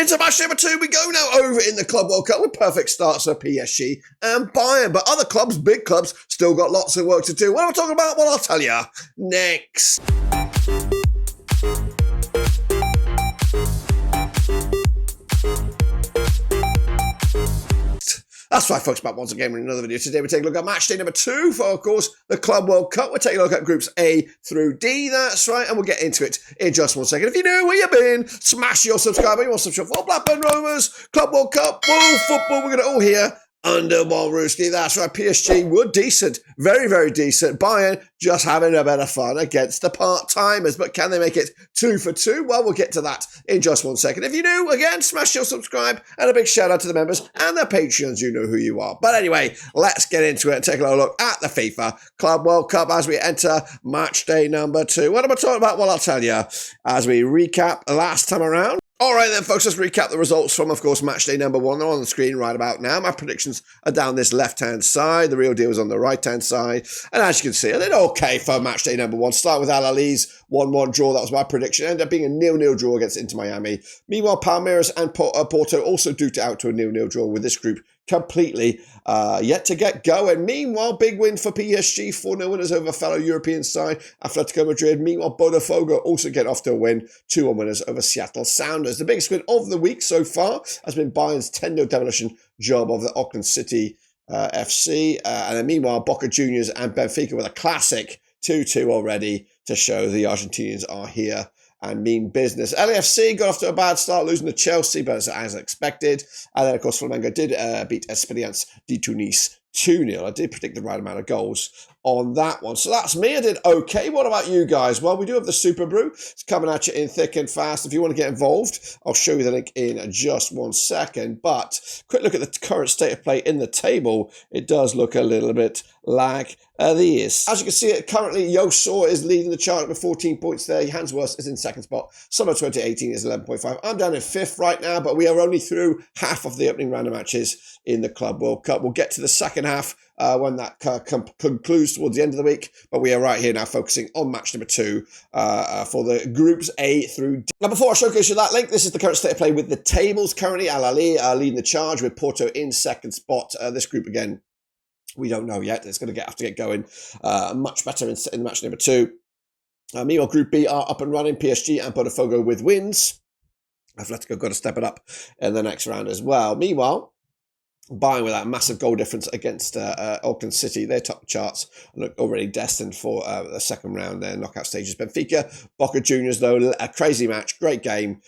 into match number 2. We go now over in the Club World Cup with perfect starts for PSG and Bayern. But other clubs, big clubs, still got lots of work to do. What am I talking about? Well, I'll tell you next. That's right, folks, back once again with another video. Today we take a look at match day number 2 for, of course, the Club World Cup. We're taking a look at groups A through D, that's right, and we'll get into it in just 1 second. If you know where you've been, smash your subscribe button. You want to subscribe for Blackburn Rovers, Club World Cup, world football. We're going to all hear under Walruski. That's right, PSG were decent, very, very decent. Bayern just having a bit of fun against the part-timers. But can they make it 2 for 2? Well, we'll get to that in just 1 second. If you're new, again, smash your subscribe and a big shout out to the members and the Patreons. You know who you are. But anyway, let's get into it and take a look at the FIFA Club World Cup as we enter match day number 2. What am I talking about? Well, I'll tell you as we recap last time around. All right then, folks, let's recap the results from, of course, match day number 1. They're on the screen right about now. My predictions are down this left-hand side. The real deal is on the right-hand side. And as you can see, I did okay for match day number 1. Start with Ahly's 1-1 draw. That was my prediction. Ended up being a 0-0 draw against Inter Miami. Meanwhile, Palmeiras and Porto also duked it out to a 0-0 draw with this group completely yet to get going. Meanwhile, big win for PSG, 4-0 winners over fellow European side Atlético Madrid. Meanwhile, Botafogo also get off to a win, 2-1 winners over Seattle Sounders. The biggest win of the week so far has been Bayern's 10-0 demolition job of the Auckland City FC. And then meanwhile, Boca Juniors and Benfica with a classic 2-2 already to show the Argentinians are here and mean business. Ahly SC got off to a bad start, losing to Chelsea, but as expected. And then, of course, Flamengo did beat Espérance de Tunis 2-0. I did predict the right amount of goals on that one. So that's me. I did okay. What about you guys? Well, we do have the Super Brew. It's coming at you in thick and fast. If you want to get involved, I'll show you the link in just 1 second. But quick look at the current state of play in the table. It does look a little bit like this. As you can see, it currently Yosor is leading the chart with 14 points there. Hansworth is in second spot. Summer 2018 is 11.5. I'm down in 5th right now, but we are only through half of the opening round of matches in the Club World Cup. We'll get to the second half when that concludes towards the end of the week, but we are right here now focusing on match number 2 for the groups A through D. Now, before I showcase you that link, this is the current state of play with the tables. Currently, Ahly leading the charge with Porto in second spot. This group again, we don't know yet. It's going to have to get going much better in match number 2. Meanwhile, Group B are up and running. PSG and Botafogo with wins. Atlético got to step it up in the next round as well. Meanwhile, Bayern with that massive goal difference against Auckland City. They're top charts and look already destined for the second round there, knockout stages. Benfica, Boca Juniors, though, a crazy match, great game,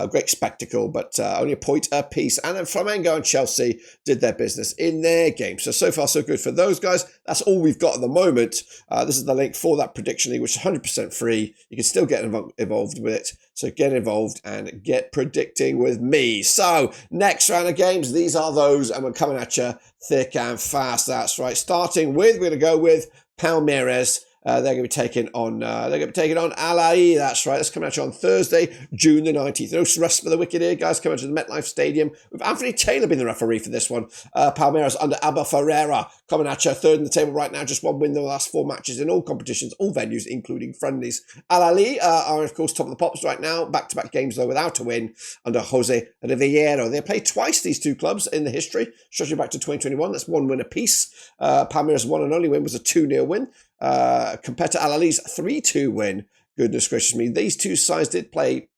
great spectacle, but only a point apiece. And then Flamengo and Chelsea did their business in their game. So far, so good for those guys. That's all we've got at the moment. This is the link for that prediction league, which is 100% free. You can still get involved with it. So get involved and get predicting with me. So next round of games, these are those, and we're coming at you thick and fast. That's right. Starting with, we're going to go with Palmeiras. They're going to be taking on Ahly. That's right. That's coming at you on Thursday, June the 19th. No rest for the wicked here, guys. Coming to the MetLife Stadium with Anthony Taylor being the referee for this one. Palmeiras under Abel Ferreira coming at you, third in the table right now. Just one win in the last 4 matches in all competitions, all venues, including friendlies. Ahly are, of course, top of the pops right now. Back-to-back games, though, without a win under Jose Riviero. They played twice, these two clubs, in the history, stretching back to 2021. That's 1 win apiece. Palmeiras' one and only win was a 2-0 win. Compared to Ahly's 3-2 win. Goodness gracious me. These two sides did play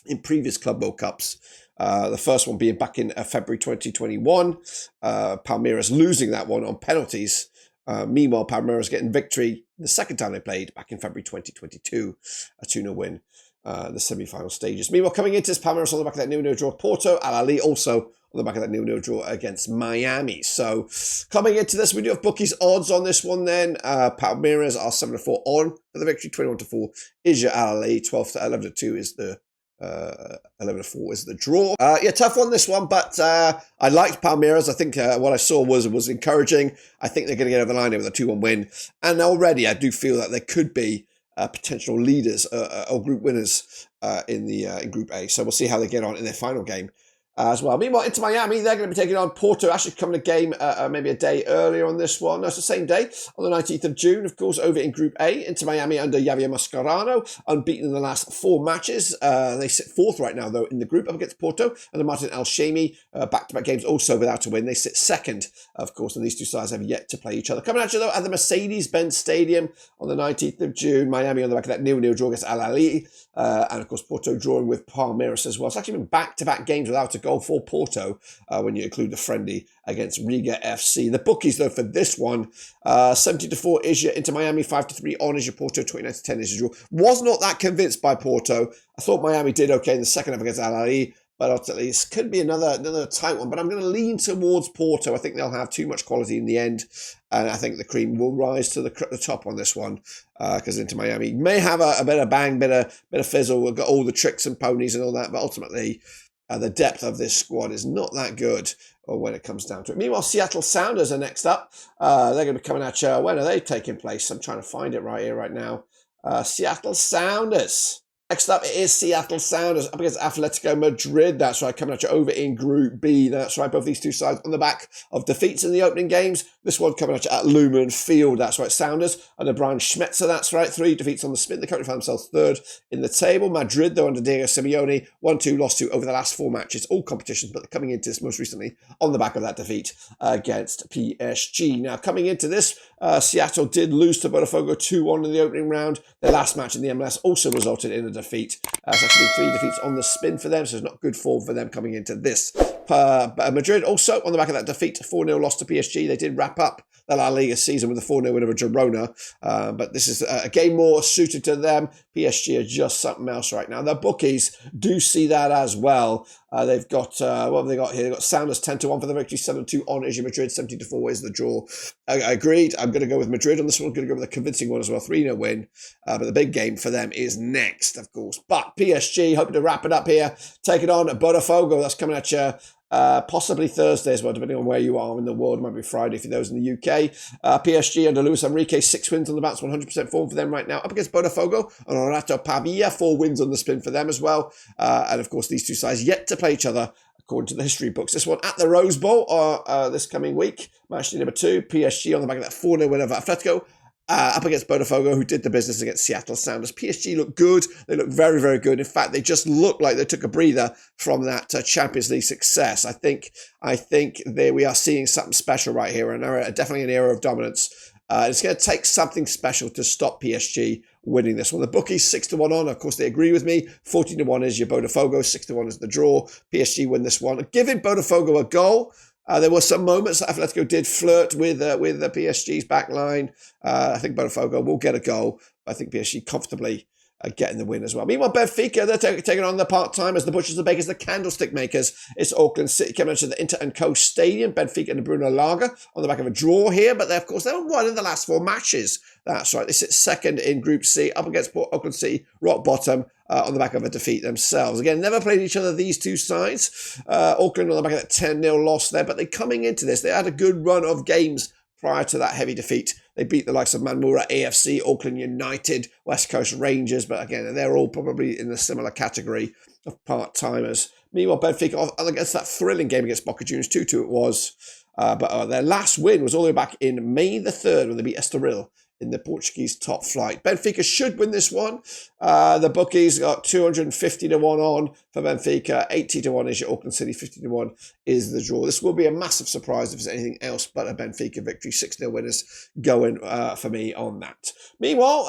in previous Club World Cups. The first one being back in February 2021. Palmeiras losing that one on penalties. Meanwhile, Palmeiras getting victory the second time they played back in February 2022. A 2-0 win. The semi-final stages. Meanwhile, coming into this, Palmeiras on the back of that 0-0 draw. Porto, Ahly also on the back of that 0-0 draw against Miami. So, coming into this, we do have bookies odds on this one then. Palmeiras are 7-4 on for the victory. 21-4 is your Ahly. 12-11-2 is the 11-4 is the draw. Yeah, tough one this one, but I liked Palmeiras. I think what I saw was encouraging. I think they're going to get over the line here with a 2-1 win. And already I do feel that there could be potential leaders or group winners in Group A. So we'll see how they get on in their final game as well. Meanwhile, into Miami, they're going to be taking on Porto. Actually, coming a game maybe a day earlier on this one. No, it's the same day, on the 19th of June, of course, over in Group A. Into Miami under Javier Mascherano, unbeaten in the last 4 matches. They sit 4th right now, though, in the group up against Porto. Under Martin Al-Shami, back-to-back games also without a win. They sit 2nd, of course, and these two sides have yet to play each other. Coming at you, though, at the Mercedes-Benz Stadium on the 19th of June. Miami on the back of that 0-0 draw against Ahly. And, of course, Porto drawing with Palmeiras as well. It's actually been back-to-back games without a goal for Porto. When you include the friendly against Riga FC. The bookies, though, for this one, 70-4 is your Inter Miami, 5-3 on is your Porto, 29-10 is your draw. Was not that convinced by Porto. I thought Miami did okay in the second half against Al Ahly, but ultimately this could be another tight one. But I'm going to lean towards Porto. I think they'll have too much quality in the end, and I think the cream will rise to the top on this one, because Inter Miami may have a bit of bang, bit of fizzle. We've got all the tricks and ponies and all that, but ultimately the depth of this squad is not that good when it comes down to it. Meanwhile, Seattle Sounders are next up. They're going to be coming at you. When are they taking place? I'm trying to find it right here, right now. Seattle Sounders. Next up, it is Seattle Sounders up against Atlético Madrid. That's right, coming at you over in Group B. That's right, both these two sides on the back of defeats in the opening games. This one coming at you at Lumen Field. That's right, Sounders under Brian Schmetzer. That's right, 3 defeats on the spin. They currently find themselves 3rd in the table. Madrid, though, under Diego Simeone, 1-2 lost to over the last 4 matches. All competitions, but they're coming into this most recently on the back of that defeat against PSG. Now, coming into this, Seattle did lose to Botafogo 2-1 in the opening round. Their last match in the MLS also resulted in a defeat. It's actually been 3 defeats on the spin for them, so it's not good form for them coming into this. Madrid also on the back of that defeat, 4-0 loss to PSG. They did wrap up the La Liga season with a 4-0 win over Girona, but this is a game more suited to them. PSG are just something else right now. The bookies do see that as well. They've got, what have they got here? They've got Sounders 10-1 for the victory, 7-2 on is your Madrid, 70-4 is the draw. I agreed. I'm going to go with Madrid on this one. I'm going to go with a convincing one as well, 3-0 win. But the big game for them is next, of course. But PSG, hoping to wrap it up here, take it on Botafogo. That's coming at you. Possibly Thursday as well, depending on where you are in the world. It might be Friday for those in the UK. PSG under Luis Enrique, 6 wins on the bounce, 100% form for them right now. Up against Botafogo and Renato Pavia, 4 wins on the spin for them as well. And of course, these two sides yet to play each other, according to the history books. This one at the Rose Bowl this coming week. Match number 2, PSG on the back of that 4-0 win over Atlético. Up against Botafogo, who did the business against Seattle Sounders. PSG look good. They look very, very good. In fact, they just look like they took a breather from that Champions League success. I think we are seeing something special right here, and definitely an era of dominance. It's going to take something special to stop PSG winning this one. The bookies 6-1 on. Of course, they agree with me. 14-1 is your Botafogo. 6-1 is the draw. PSG win this one. Giving Botafogo a goal. There were some moments that Atletico did flirt with the PSG's back line. I think Botafogo will get a goal. I think PSG comfortably getting the win as well. Meanwhile, Benfica, they're taking on the part-timers, the butchers, the bakers, the candlestick makers. It's Auckland City coming to the Inter & Co Stadium. Benfica and the Bruno Lager on the back of a draw here, but of course, they haven't won in the last 4 matches. That's right. They sit 2nd in Group C, up against Auckland City, rock bottom, on the back of a defeat themselves. Again, never played each other, these two sides. Auckland on the back of that 10-0 loss there, but they're coming into this. They had a good run of games prior to that heavy defeat. They beat the likes of Manmura AFC, Auckland United, West Coast Rangers, but again, they're all probably in a similar category of part-timers. Meanwhile, Benfica against that thrilling game against Boca Juniors, 2-2 it was. But their last win was all the way back in May the 3rd when they beat Estoril in the Portuguese top flight. Benfica should win this one. The bookies got 250-1 on for Benfica. 80-1 is your Auckland City. 50-1 is the draw. This will be a massive surprise if it's anything else but a Benfica victory. 6-0 winners going for me on that. Meanwhile,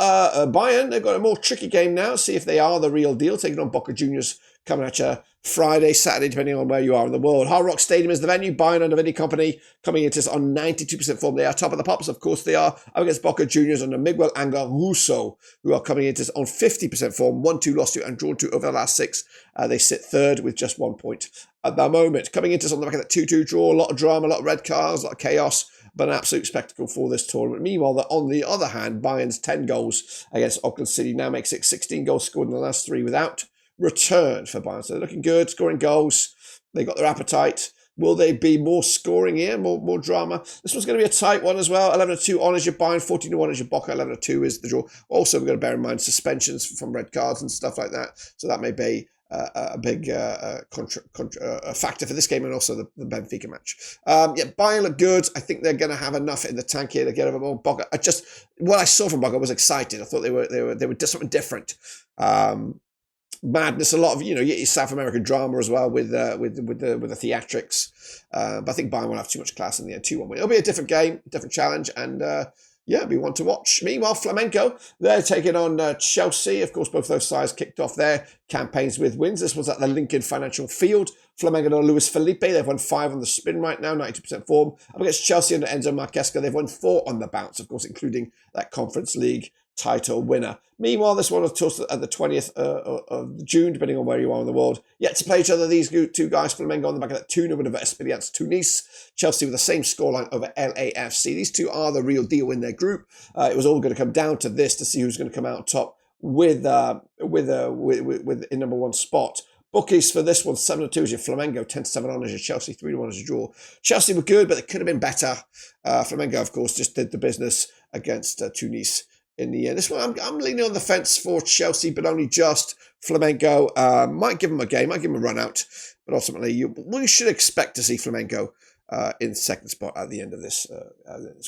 Bayern, they've got a more tricky game now. See if they are the real deal. Taking on Boca Juniors coming at you Friday, Saturday, depending on where you are in the world. Hard Rock Stadium is the venue. Bayern under Vinny Company coming into this on 92% form. They are top of the pops. Of course, they are up against Boca Juniors under Miguel Angel Russo, who are coming into this on 50% form. 1-2 lost to and drawn to over the last 6. They sit 3rd with just 1 point at the moment. Coming into this on the back of that 2-2 draw. A lot of drama, a lot of red cards, a lot of chaos, but an absolute spectacle for this tournament. Meanwhile, on the other hand, Bayern's 10 goals against Auckland City now makes it 16 goals scored in the last 3 without return for Bayern. So they're looking good, scoring goals. They got their appetite. Will they be more scoring here, more drama? This one's going to be a tight one as well. 11-2 on is your Bayern, 14-1 is your Boca, 11-2 is the draw. Also, we've got to bear in mind suspensions from red cards and stuff like that. So that may be factor for this game and also the Benfica match. Yeah, Bayern look good. I think they're going to have enough in the tank here to get over more. Boca. What I saw from Boca was excited. I thought they were something different. Madness, a lot of your South American drama as well with the theatrics. But I think Bayern will have too much class in the end. 2-1 win. It'll be a different game, different challenge, and yeah, we want to watch. Meanwhile, Flamengo, they're taking on Chelsea. Of course, both those sides kicked off their campaigns with wins. This was at the Lincoln Financial Field. Flamengo under Luis Felipe, they've won 5 on the spin right now, 92% form. Up against Chelsea under Enzo Marquesca, they've won 4 on the bounce, of course, including that Conference League title winner. Meanwhile, this one was tossed at the 20th of June, depending on where you are in the world. Yet to play each other, these two guys, Flamengo on the back of that 2-0 win over Espérance Tunis. Chelsea with the same scoreline over LAFC. These two are the real deal in their group. It was all going to come down to this to see who's going to come out top with in number 1 spot. Bookies for this one, 7-2 is your Flamengo, 10-7 on as your Chelsea, 3-1 as your draw. Chelsea were good, but they could have been better. Flamengo, of course, just did the business against Tunis in the end. This one, I'm leaning on the fence for Chelsea, but only just. Flamengo might give them a game, might give them a run out, but ultimately we should expect to see Flamengo in second spot at the end of this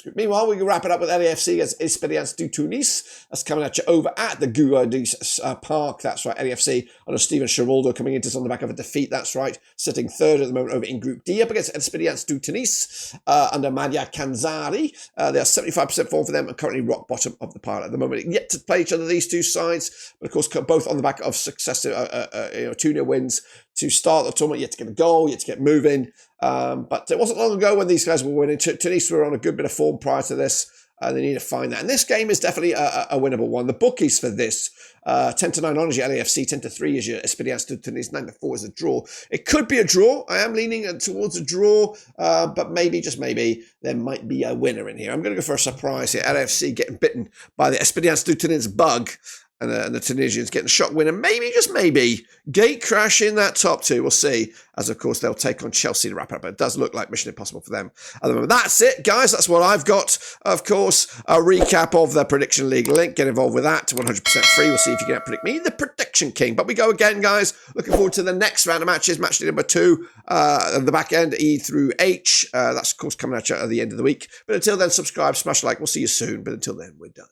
group. Meanwhile, we can wrap it up with LAFC against Espérance du Tunis. That's coming at you over at the Gouadis Park. That's right, LAFC under Steven Sheraldo coming into this on the back of a defeat. That's right, sitting third at the moment over in Group D up against Espérance du Tunis under Madia Kanzari. They are 75% form for them and currently rock bottom of the pile at the moment. Yet to play each other, these two sides, but of course both on the back of successive 2-0 wins to start the tournament. Yet to get a goal, yet to get moving. But it wasn't long ago when these guys were winning. Tunis were on a good bit of form prior to this. They need to find that. And this game is definitely a winnable one. The bookies for this, 10-9 on is your LAFC, 10-3 is your Espérance du Tunis, 9-4 is a draw. It could be a draw. I am leaning towards a draw, but maybe, just maybe, there might be a winner in here. I'm going to go for a surprise here. LAFC getting bitten by the Espérance du Tunis bug. And the Tunisians getting a shock win, and maybe, just maybe, gate crash in that top 2. We'll see, as of course they'll take on Chelsea to wrap it up. But it does look like mission impossible for them at the moment. That's it, guys. That's what I've got. Of course, a recap of the Prediction League link. Get involved with that. 100% free. We'll see if you can predict me, the Prediction King. But we go again, guys. Looking forward to the next round of matches. Match day number 2, the back end, E through H. That's, of course, coming at you at the end of the week. But until then, subscribe, smash like. We'll see you soon. But until then, we're done.